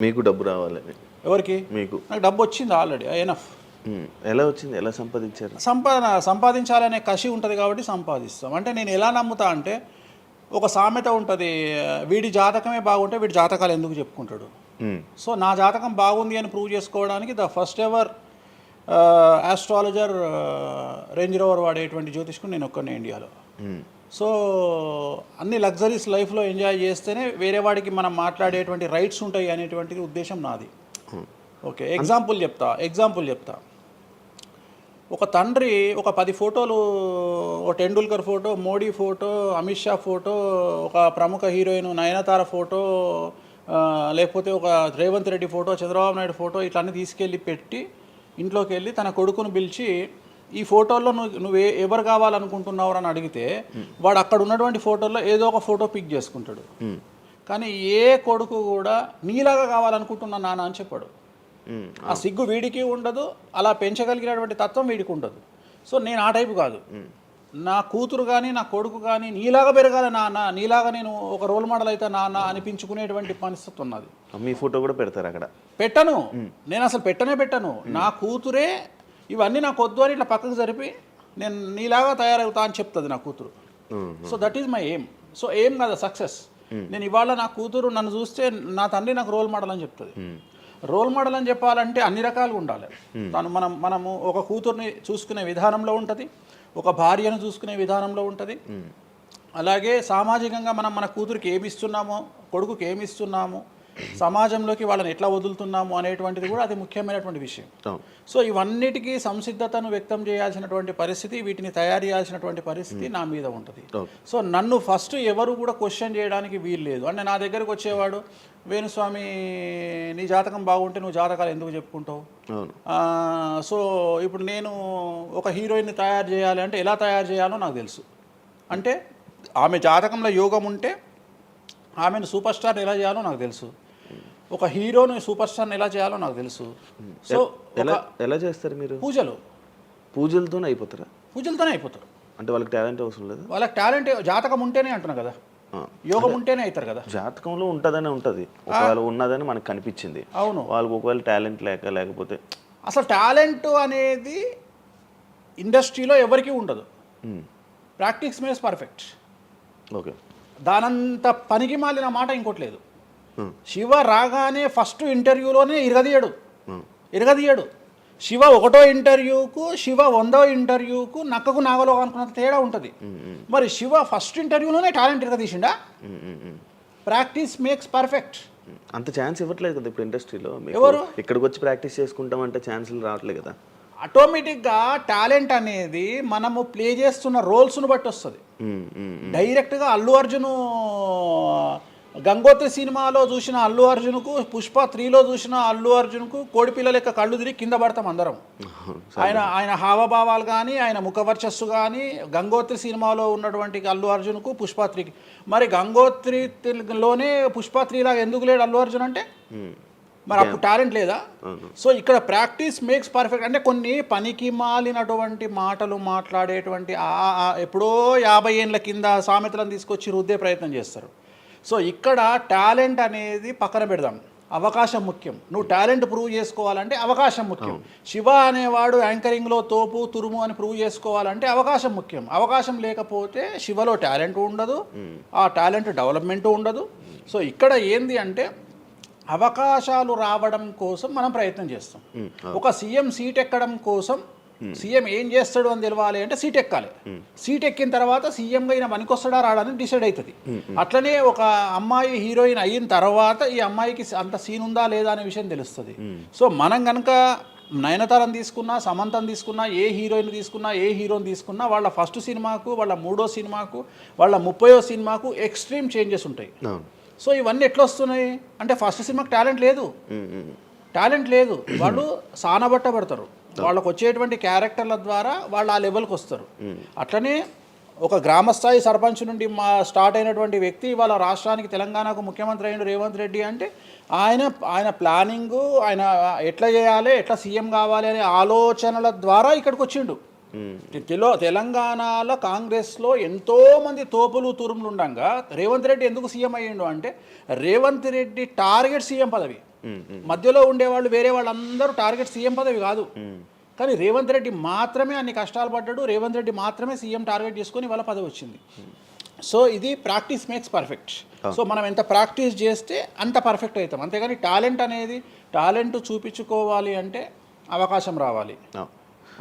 మీకు డబ్బు రావాలని. ఎవరికి? మీకు. నాకు డబ్బు వచ్చింది ఆల్రెడీ ఎనఫ్. ఎలా వచ్చింది? ఎలా సంపాదించారు? సంపాదించాలనే కసి ఉంటుంది కాబట్టి సంపాదిస్తాం. అంటే నేను ఎలా నమ్ముతా అంటే, ఒక సామెత ఉంటుంది, వీడి జాతకమే బాగుంటే వీడి జాతకాలు ఎందుకు చెప్పుకుంటాడు. సో నా జాతకం బాగుంది అని ప్రూవ్ చేసుకోవడానికి the first ever astrologer range rover వాడేటువంటి జ్యోతిష్కుడు నేను ఒక్కనే ఇండియాలో. సో అన్ని లగ్జరీస్ లైఫ్లో ఎంజాయ్ చేస్తేనే వేరే వాడికి మనం మాట్లాడేటువంటి రైట్స్ ఉంటాయి అనేటువంటిది ఉద్దేశం నాది. ఓకే, ఎగ్జాంపుల్ చెప్తా. ఒక తండ్రి ఒక 10 ఫోటోలు, ఒక Tendulkar photo, Modi photo, Amit Shah photo, ఒక ప్రముఖ హీరోయిన్ నయనతార ఫోటో, లేకపోతే ఒక రేవంత్ రెడ్డి ఫోటో, చంద్రబాబు నాయుడు ఫోటో, ఇట్లన్నీ తీసుకెళ్ళి పెట్టి ఇంట్లోకి వెళ్ళి తన కొడుకును పిలిచి, ఈ ఫోటోల్లో నువ్వు ఎవరు కావాలనుకుంటున్నావు అని అడిగితే వాడు అక్కడ ఉన్నటువంటి ఫోటోల్లో ఏదో ఒక ఫోటో పిక్ చేసుకుంటాడు. కానీ ఏ కొడుకు కూడా నీలాగా కావాలనుకుంటున్నా నాన్న అని చెప్పాడు. ఆ సిగ్గు వీడికి ఉండదు, అలా పెంచగలిగినటువంటి తత్వం వీడికి ఉండదు. సో నేను ఆ టైపు కాదు. నా కూతురు కానీ నా కొడుకు కానీ నీలాగా పెరగాలి నాన్న, నీలాగా నేను ఒక రోల్ మోడల్ అయితే నాన్న అనిపించుకునేటువంటి పరిస్థితి ఉన్నది. మీ ఫోటో కూడా పెడతారు అక్కడ? పెట్టను, నేను అసలు పెట్టను. నా కూతురే ఇవన్నీ నాకు వద్దు అని ఇట్లా పక్కకు జరిపి నేను నీలాగా తయారవుతా అని చెప్తుంది నా కూతురు. So that is my aim. So aim కదా సక్సెస్. నేను ఇవాళ నా కూతురు నన్ను చూస్తే నా తండ్రి నాకు రోల్ మోడల్ అని చెప్తుంది. రోల్ మోడల్ అని చెప్పాలంటే అన్ని రకాలుగా ఉండాలి. మనము ఒక కూతుర్ని చూసుకునే విధానంలో ఉంటుంది, ఒక భార్యను చూసుకునే విధానంలో ఉంటుంది. అలాగే సామాజికంగా మనం మన కూతురికి ఏమి ఇస్తున్నామో, కొడుకుకి ఏమి ఇస్తున్నాము, సమాజంలోకి వాళ్ళని ఎట్లా వదులుతున్నాము అనేటువంటిది కూడా అది ముఖ్యమైనటువంటి విషయం. సో ఇవన్నిటికీ సంసిద్ధతను వ్యక్తం చేయాల్సినటువంటి పరిస్థితి, వీటిని తయారు చేయాల్సినటువంటి పరిస్థితి నా మీద ఉంటుంది. సో నన్ను ఫస్ట్ ఎవరు కూడా క్వశ్చన్ చేయడానికి వీలు లేదు. అంటే నా దగ్గరకు వచ్చేవాడు, వేణుస్వామి నీ జాతకం బాగుంటే నువ్వు జాతకాలు ఎందుకు చెప్పుకుంటావు? సో ఇప్పుడు నేను ఒక హీరోయిన్ని తయారు చేయాలి అంటే ఎలా తయారు చేయాలో నాకు తెలుసు. అంటే ఆమె జాతకంలో యోగం ఉంటే ఆమెను సూపర్ స్టార్ ఎలా చేయాలో నాకు తెలుసు, ఒక హీరోని సూపర్ స్టార్ని ఎలా చేయాలో నాకు తెలుసు. సో ఎలా చేస్తారు మీరు? పూజలతోనే అయిపోతారా? పూజలతోనే అయిపోతారు. అంటే వాళ్ళకి టాలెంట్ అవసరం లేదు? వాళ్ళకి టాలెంట్ జాతకం ఉంటేనే అంటున్నా కదా, యోగం ఉంటేనే అవుతారు కదా. జాతకంలో ఉంటుందని ఉంటుంది, ఒకవేళ ఉన్నదని మనకు కనిపించింది. అవును, వాళ్ళకి ఒకవేళ టాలెంట్ లేకపోతే అసలు టాలెంట్ అనేది ఇండస్ట్రీలో ఎవరికీ ఉండదు. Practice makes perfect. ఓకే, దానంత పనికి మాలిన మాట ఇంకోటి లేదు. శివ రాగానే ఫస్ట్ ఇంటర్వ్యూలోనే ఇరగదీయడు. శివ 1వ ఇంటర్వ్యూకు, శివ 100వ ఇంటర్వ్యూకు నక్కకు నాగలో అనుకున్నంత తేడా ఉంటుంది. మరి శివ ఫస్ట్ ఇంటర్వ్యూలోనే టాలెంట్ ఇరగదీసిండా? Practice makes perfect. అంత ఛాన్స్ ఇవ్వట్లేదు కదా ఇప్పుడు ఇండస్ట్రీలో. ఎవరు ఇక్కడికి వచ్చి ప్రాక్టీస్ చేసుకుంటామంటే ఛాన్సులు రావట్లేదు కదా. ఆటోమేటిక్గా టాలెంట్ అనేది మనము ప్లే చేస్తున్న రోల్స్ను బట్టి వస్తుంది. డైరెక్ట్గా అల్లు అర్జున్ గంగోత్రి సినిమాలో చూసిన అల్లు అర్జున్కు, పుష్ప 3లో చూసిన అల్లు అర్జున్కు కోడిపిల్ల లెక్క కళ్ళు తిరిగి కింద పడతాం అందరం. ఆయన హావభావాలు కానీ, ఆయన ముఖవర్చస్సు కానీ, గంగోత్రి సినిమాలో ఉన్నటువంటి అల్లు అర్జున్కు, పుష్ప 3కి. మరి గంగోత్రిలోనే పుష్ప 3 లాగా ఎందుకు లేడు అల్లు అర్జున్ అంటే? మరి అప్పుడు టాలెంట్ లేదా? సో ఇక్కడ ప్రాక్టీస్ మేక్స్ పర్ఫెక్ట్. అంటే కొన్ని పనికి మాలినటువంటి మాటలు మాట్లాడేటువంటి ఎప్పుడో 50 ఏళ్ళ కింద సామెతలను తీసుకొచ్చి రుద్దే ప్రయత్నం చేస్తారు. సో ఇక్కడ టాలెంట్ అనేది పక్కన పెడదాం, అవకాశం ముఖ్యం. నువ్వు టాలెంట్ ప్రూవ్ చేసుకోవాలంటే అవకాశం ముఖ్యం. శివ అనేవాడు యాంకరింగ్లో తోపు తురుము అని ప్రూవ్ చేసుకోవాలంటే అవకాశం ముఖ్యం. అవకాశం లేకపోతే శివలో టాలెంట్ ఉండదు, ఆ టాలెంట్ డెవలప్మెంట్ ఉండదు. సో ఇక్కడ ఏంది అంటే అవకాశాలు రావడం కోసం మనం ప్రయత్నం చేస్తాం. ఒక సీఎం సీట్ ఎక్కడం కోసం సీఎం ఏం చేస్తాడు అని తెలవాలి అంటే సీట్ ఎక్కాలి. సీట్ ఎక్కిన తర్వాత సీఎంగా ఈయన పనికొస్తాడా రాడని డిసైడ్ అవుతుంది. అట్లనే ఒక అమ్మాయి హీరోయిన్ అయిన తర్వాత ఈ అమ్మాయికి అంత సీన్ ఉందా లేదా అనే విషయం తెలుస్తుంది. సో మనం కనుక నయనతారని తీసుకున్నా, సమంతని తీసుకున్నా, ఏ హీరోయిన్ తీసుకున్నా, ఏ హీరోని తీసుకున్నా, వాళ్ళ ఫస్ట్ సినిమాకు, వాళ్ళ 3వ సినిమాకు, వాళ్ళ 30వ సినిమాకు ఎక్స్ట్రీమ్ చేంజెస్ ఉంటాయి. సో ఇవన్నీ ఎట్లా వస్తున్నాయి అంటే ఫస్ట్ సినిమాకి టాలెంట్ లేదు, వాళ్ళు సానబట్టబడతారు. వాళ్ళకు వచ్చేటువంటి క్యారెక్టర్ల ద్వారా వాళ్ళు ఆ లెవెల్కి వస్తారు. అట్లనే ఒక గ్రామస్థాయి సర్పంచ్ నుండి స్టార్ట్ అయినటువంటి వ్యక్తి వాళ్ళ రాష్ట్రానికి, తెలంగాణకు ముఖ్యమంత్రి అయిన రేవంత్ రెడ్డి అంటే ఆయన ప్లానింగు, ఆయన ఎట్లా చేయాలి, ఎట్లా సీఎం కావాలి అనే ఆలోచనల ద్వారా ఇక్కడికి వచ్చిండు. తెలంగాణలో కాంగ్రెస్లో ఎంతోమంది తోపులు తురుములు ఉండగా రేవంత్ రెడ్డి ఎందుకు సీఎం అయ్యిండు అంటే రేవంత్ రెడ్డి టార్గెట్ సీఎం పదవి. మధ్యలో ఉండేవాళ్ళు వేరే వాళ్ళందరూ టార్గెట్ సీఎం పదవి కాదు. కానీ రేవంత్ రెడ్డి మాత్రమే అన్ని కష్టాలు పడ్డాడు, రేవంత్ రెడ్డి మాత్రమే సీఎం టార్గెట్ చేసుకొని వాళ్ళ పదవి వచ్చింది. సో ఇది ప్రాక్టీస్ మేక్స్ పర్ఫెక్ట్. సో మనం ఎంత ప్రాక్టీస్ చేస్తే అంత పర్ఫెక్ట్ అవుతాం. అంతేగాని టాలెంట్ చూపించుకోవాలి అంటే అవకాశం రావాలి,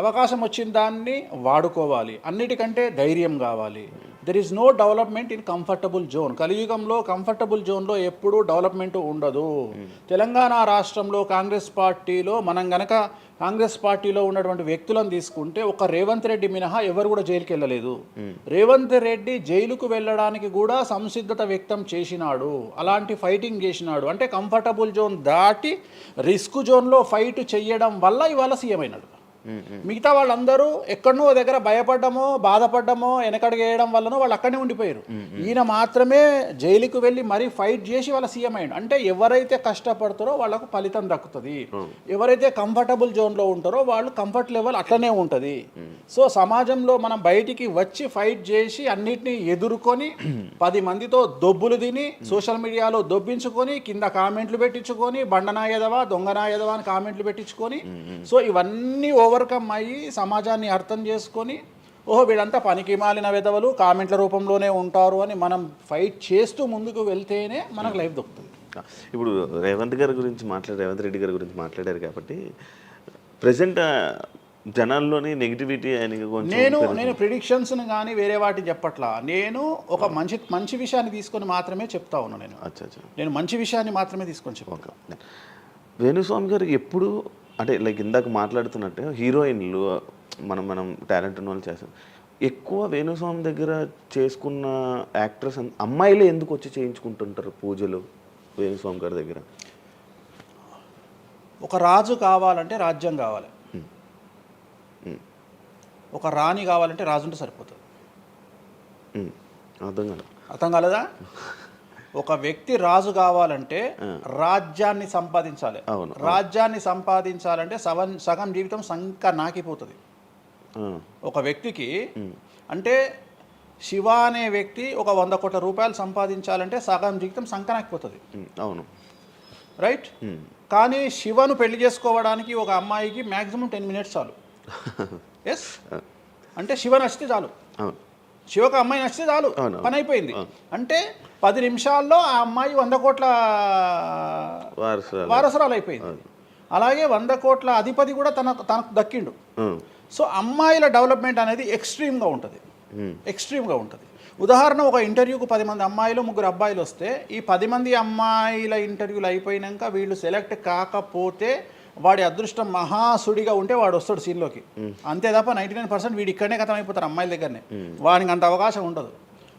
అవకాశం వచ్చిన దాన్ని వాడుకోవాలి, అన్నిటికంటే ధైర్యం కావాలి. There is no development in comfortable zone. కలియుగంలో కంఫర్టబుల్ జోన్లో ఎప్పుడూ డెవలప్మెంట్ ఉండదు. తెలంగాణ రాష్ట్రంలో కాంగ్రెస్ పార్టీలో మనం గనక కాంగ్రెస్ పార్టీలో ఉన్నటువంటి వ్యక్తులను తీసుకుంటే ఒక రేవంత్ రెడ్డి మినహా ఎవరు కూడా జైలుకి వెళ్ళలేదు. రేవంత్ రెడ్డి జైలుకు వెళ్ళడానికి కూడా సంసిద్ధత వ్యక్తం చేసినాడు, అలాంటి ఫైటింగ్ చేసినాడు. అంటే కంఫర్టబుల్ జోన్ దాటి రిస్క్ జోన్లో ఫైట్ చేయడం వల్ల ఇవాళ సీఎం అయినాడు. మిగతా వాళ్ళందరూ ఎక్కడనో దగ్గర భయపడ్డమో బాధపడ్డమో వెనకడిగేయడం వల్లనో వాళ్ళు అక్కడనే ఉండిపోయారు. ఈయన మాత్రమే జైలుకు వెళ్ళి మరీ ఫైట్ చేసి వాళ్ళ సీఎం అయ్యాడు. అంటే ఎవరైతే కష్టపడతారో వాళ్ళకు ఫలితం దక్కుతుంది, ఎవరైతే కంఫర్టబుల్ జోన్లో ఉంటారో వాళ్ళు కంఫర్ట్ లెవెల్ అట్లనే ఉంటుంది. సో సమాజంలో మనం బయటికి వచ్చి ఫైట్ చేసి అన్నిటినీ ఎదుర్కొని 10 మందితో దొబ్బులు తిని సోషల్ మీడియాలో దొబ్బించుకొని కింద కామెంట్లు పెట్టించుకొని బండనాయదవా దొంగనాయదవా అని కామెంట్లు పెట్టించుకొని సో ఇవన్నీ ఓవర్కమ్ అయ్యి సమాజాన్ని అర్థం చేసుకొని ఓహో వీళ్ళంతా పనికి మాలిన వెధవలు కామెంట్ల రూపంలోనే ఉంటారు అని మనం ఫైట్ చేస్తూ ముందుకు వెళ్తేనే మనకు లైఫ్ దొరుకుతుంది. ఇప్పుడు రేవంత్ రెడ్డి గారి గురించి మాట్లాడారు కాబట్టి ప్రజెంట్ జనాల్లోని నెగిటివిటీ నేను ప్రిడిక్షన్స్ని కానీ వేరే వాటిని చెప్పట్లా. నేను ఒక మంచి విషయాన్ని తీసుకొని మాత్రమే చెప్తా ఉన్నాను. నేను మంచి విషయాన్ని మాత్రమే తీసుకొని చెప్పాను. వేణుస్వామి గారు ఎప్పుడు అంటే లైక్ ఇందాక మాట్లాడుతున్నట్టు హీరోయిన్లు మనం టాలెంట్ ఉన్న వాళ్ళు చేస్తాం. ఎక్కువ వేణుస్వామి దగ్గర చేసుకున్న యాక్టర్స్ అమ్మాయిలే ఎందుకు వచ్చి చేయించుకుంటుంటారు పూజలు వేణుస్వామి గారి దగ్గర? ఒక రాజు కావాలంటే రాజ్యం కావాలి, ఒక రాణి కావాలంటే రాజు ఉంటే సరిపోతుంది. అర్థం కాలేదా? ఒక వ్యక్తి రాజు కావాలంటే రాజ్యాన్ని సంపాదించాలి. రాజ్యాన్ని సంపాదించాలంటే సగం జీవితం సంక నాకిపోతుంది ఒక వ్యక్తికి. అంటే శివ అనే వ్యక్తి ఒక 100 కోట్ల రూపాయలు సంపాదించాలంటే సగం జీవితం సంక నాకిపోతుంది. అవును, రైట్. కానీ శివను పెళ్లి చేసుకోవడానికి ఒక అమ్మాయికి మ్యాక్సిమం 10 మినిట్స్ చాలు. ఎస్, అంటే శివ నచ్చితే చాలు, శివకు అమ్మాయి నచ్చితే చాలు, పని అయిపోయింది. అంటే 10 నిమిషాల్లో ఆ అమ్మాయి 100 కోట్ల వారసురాలు అయిపోయింది. అలాగే 100 కోట్ల అధిపతి కూడా తనకు దక్కిండు. సో అమ్మాయిల డెవలప్మెంట్ అనేది ఎక్స్ట్రీమ్గా ఉంటుంది. ఉదాహరణ, ఒక ఇంటర్వ్యూకు 10 మంది అమ్మాయిలు 3 అబ్బాయిలు వస్తే ఈ 10 మంది అమ్మాయిల ఇంటర్వ్యూలు అయిపోయినాక వీళ్ళు సెలెక్ట్ కాకపోతే వాడి అదృష్టం మహాసుడిగా ఉంటే వాడు వస్తాడు సీన్లోకి. అంతే తప్ప 99% వీడు ఇక్కడనే కథం అయిపోతారు అమ్మాయిల దగ్గరనే, వాడికి అంత అవకాశం ఉండదు.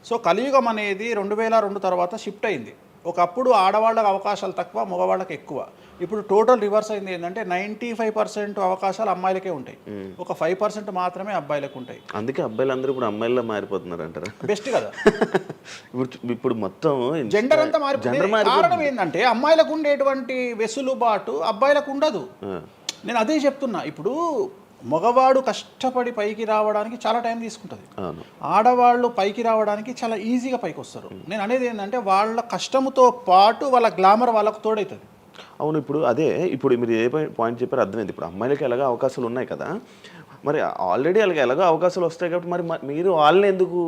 సో కలియుగం అనేది 2002 తర్వాత షిఫ్ట్ అయింది. ఒకప్పుడు ఆడవాళ్ళకి అవకాశాలు తక్కువ, మగవాళ్ళకి ఎక్కువ. ఇప్పుడు టోటల్ రివర్స్ అయింది. ఏంటంటే 95% అవకాశాలు అమ్మాయిలకే ఉంటాయి, ఒక 5% మాత్రమే అబ్బాయిలకు ఉంటాయి. అందుకే అబ్బాయిలందరూ ఇప్పుడు అమ్మాయిలా మారిపోతున్నారు అంటారా? బెస్ట్ కదా. ఇప్పుడు మొత్తం జెండర్ అంతా మారిపోయింది. కారణం ఏంటంటే అమ్మాయిలకు ఉండేటువంటి వెసులుబాటు అబ్బాయిలకు ఉండదు. నేను అదే చెప్తున్నా. ఇప్పుడు మగవాడు కష్టపడి పైకి రావడానికి చాలా టైం తీసుకుంటుంది, ఆడవాళ్ళు పైకి రావడానికి చాలా ఈజీగా పైకి వస్తారు. నేను అనేది ఏంటంటే వాళ్ళ కష్టముతో పాటు వాళ్ళ గ్లామర్ వాళ్ళకు తోడవుతుంది. అవును, ఇప్పుడు మీరు ఏ పాయింట్ చెప్పారో అర్థమైంది. ఇప్పుడు అమ్మాయిలకి ఎలాగో అవకాశాలు ఉన్నాయి కదా, మరి ఆల్రెడీ వాళ్ళకి ఎలాగో అవకాశాలు వస్తాయి కాబట్టి మరి మీరు వాళ్ళని ఎందుకు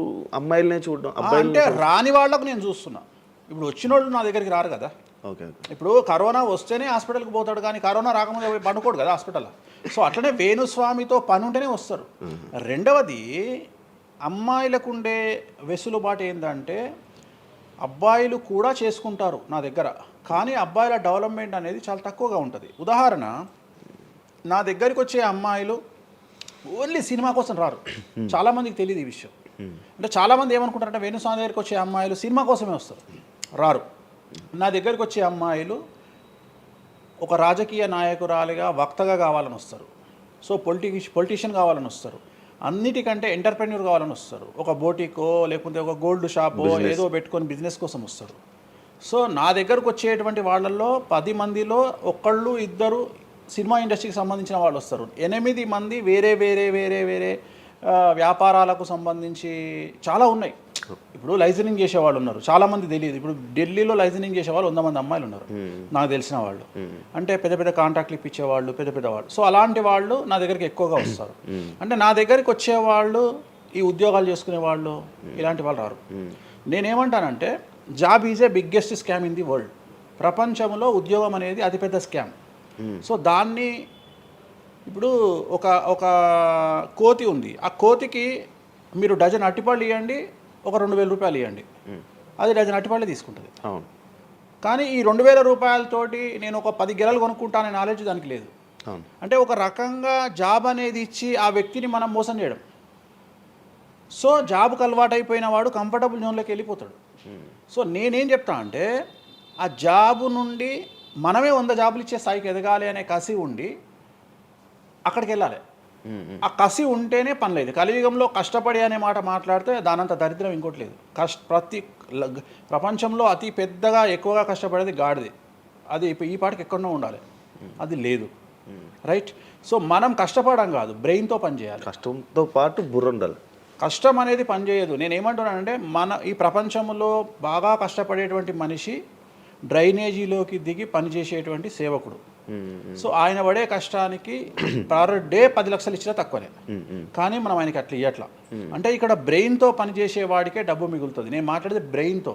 అమ్మాయిలనే చూడడం? అంటే రాని వాళ్ళకు నేను చూస్తున్నా. ఇప్పుడు వచ్చిన వాళ్ళు నా దగ్గరికి రారు కదా. ఇప్పుడు కరోనా వస్తేనే హాస్పిటల్కి పోతాడు, కానీ కరోనా రాకముందే పండుకోడు కదా హాస్పిటల్. సో అట్లనే వేణుస్వామితో పని ఉంటేనే వస్తారు. రెండవది, అమ్మాయిలకు ఉండే వెసులుబాటు ఏంటంటే అబ్బాయిలు కూడా చేసుకుంటారు నా దగ్గర, కానీ అబ్బాయిల డెవలప్మెంట్ అనేది చాలా తక్కువగా ఉంటుంది. ఉదాహరణ, నా దగ్గరికి వచ్చే అమ్మాయిలు ఓన్లీ సినిమా కోసం రారు. చాలామందికి తెలియదు ఈ విషయం. అంటే చాలామంది ఏమనుకుంటారంటే వేణుస్వామి దగ్గరికి వచ్చే అమ్మాయిలు సినిమా కోసమే వస్తారు, రారు. నా దగ్గరికి వచ్చే అమ్మాయిలు ఒక రాజకీయ నాయకురాలిగా వక్తగా కావాలని వస్తారు, సో పొలిటీషియన్ కావాలని వస్తారు, అన్నిటికంటే ఎంటర్ప్రెన్యూర్ కావాలని వస్తారు, ఒక బోటికో లేకపోతే ఒక గోల్డ్ షాపో ఏదో పెట్టుకొని బిజినెస్ కోసం వస్తారు. సో నా దగ్గరకు వచ్చేటువంటి వాళ్ళల్లో 10 మందిలో 1-2 సినిమా ఇండస్ట్రీకి సంబంధించిన వాళ్ళు వస్తారు. 8 మంది వేరే వేరే వేరే వేరే వ్యాపారాలకు సంబంధించి చాలా ఉన్నాయి. ఇప్పుడు లైసెనింగ్ చేసేవాళ్ళు ఉన్నారు, చాలామంది తెలియదు. ఇప్పుడు ఢిల్లీలో లైసెనింగ్ చేసేవాళ్ళు 100 మంది అమ్మాయిలు ఉన్నారు నాకు తెలిసిన వాళ్ళు. అంటే పెద్ద పెద్ద కాంట్రాక్ట్లు ఇప్పించేవాళ్ళు, పెద్ద పెద్ద వాళ్ళు. సో అలాంటి వాళ్ళు నా దగ్గరికి ఎక్కువగా వస్తారు. అంటే నా దగ్గరికి వచ్చేవాళ్ళు ఈ ఉద్యోగాలు చేసుకునే వాళ్ళు ఇలాంటి వాళ్ళు రారు. నేనేమంటానంటే job is a biggest scam in the world. ప్రపంచంలో ఉద్యోగం అనేది అతిపెద్ద స్కామ్. సో దాన్ని ఇప్పుడు ఒక కోతి ఉంది, ఆ కోతికి మీరు డజన్ అట్టిపళ్ళు ఇవ్వండి, ఒక 2,000 రూపాయలు ఇవ్వండి, అది డజన్ అట్టిపళ్ళే తీసుకుంటుంది. అవును. కానీ ఈ 2,000 రూపాయలతోటి నేను ఒక 10 గెలలు కొనుక్కుంటాననే నాలెడ్జ్ దానికి లేదు. అవును. అంటే ఒక రకంగా జాబ్ అనేది ఇచ్చి ఆ వ్యక్తిని మనం మోసం చేయడం. సో జాబ్కి అలవాటు అయిపోయిన వాడు కంఫర్టబుల్ జోన్లోకి వెళ్ళిపోతాడు. సో నేనేం చెప్తా అంటే ఆ జాబు నుండి మనమే 100 జాబులు ఇచ్చే స్థాయికి ఎదగాలి అనే కసి ఉండి అక్కడికి వెళ్ళాలి. ఆ కసి ఉంటేనే పని లేదు. కలియుగంలో కష్టపడి అనే మాట మాట్లాడితే దానంత దరిద్రం ఇంకోటి లేదు. ప్రపంచంలో అతి పెద్దగా ఎక్కువగా కష్టపడేది గాడిది. అది ఈ పాటికి ఎక్కడో ఉండాలి, అది లేదు. రైట్. సో మనం కష్టపడడం కాదు, బ్రెయిన్తో పని చేయాలి. కష్టంతో పాటు బుర్ర ఉండాలి. కష్టం అనేది పనిచేయదు. నేను ఏమంటున్నానంటే ఈ ప్రపంచంలో బాగా కష్టపడేటువంటి మనిషి డ్రైనేజీలోకి దిగి పనిచేసేటువంటి సేవకుడు. సో ఆయన పడే కష్టానికి పర్ డే 10 లక్షలు ఇచ్చినా తక్కువనే. కానీ మనం ఆయనకి అట్లా ఇవ్వట్లా. అంటే ఇక్కడ బ్రెయిన్తో పనిచేసే వాడికే డబ్బు మిగులుతుంది. నేను మాట్లాడేది బ్రెయిన్తో.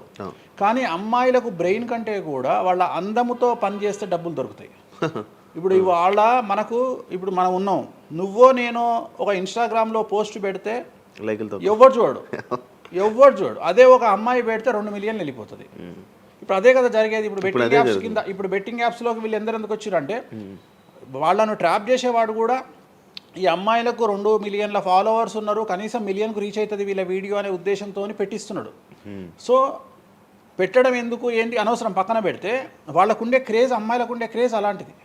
కానీ అమ్మాయిలకు బ్రెయిన్ కంటే కూడా వాళ్ళ అందముతో పనిచేస్తే డబ్బులు దొరుకుతాయి. ఇప్పుడు ఇప్పుడు మనం ఉన్నాం, నువ్వో నేను ఒక ఇన్స్టాగ్రామ్లో పోస్ట్ పెడితే ఎవరు చూడు. అదే ఒక అమ్మాయి పెడితే 2 మిలియన్లు వెళ్ళిపోతుంది. ఇప్పుడు అదే కదా జరిగేది. ఇప్పుడు బెట్టింగ్ యాప్స్లోకి వీళ్ళు ఎందుకు వచ్చారు అంటే వాళ్ళను ట్రాప్ చేసేవాడు కూడా ఈ అమ్మాయిలకు 2 మిలియన్ల ఫాలోవర్స్ ఉన్నారు, కనీసం మిలియన్కు రీచ్ అవుతుంది వీళ్ళ వీడియో అనే ఉద్దేశంతో పెట్టిస్తున్నాడు. సో పెట్టడం ఎందుకు ఏంటి అనవసరం పక్కన పెడితే వాళ్ళకుండే క్రేజ్, అమ్మాయిలకు ఉండే క్రేజ్ అలాంటిది.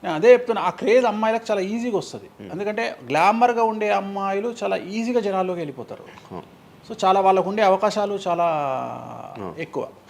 నేను అదే చెప్తున్నా, ఆ క్రేజ్ అమ్మాయిలకు చాలా ఈజీగా వస్తుంది. ఎందుకంటే గ్లామర్గా ఉండే అమ్మాయిలు చాలా ఈజీగా జనాల్లోకి వెళ్ళిపోతారు. సో చాలా వాళ్ళకు ఉండే అవకాశాలు చాలా ఎక్కువ.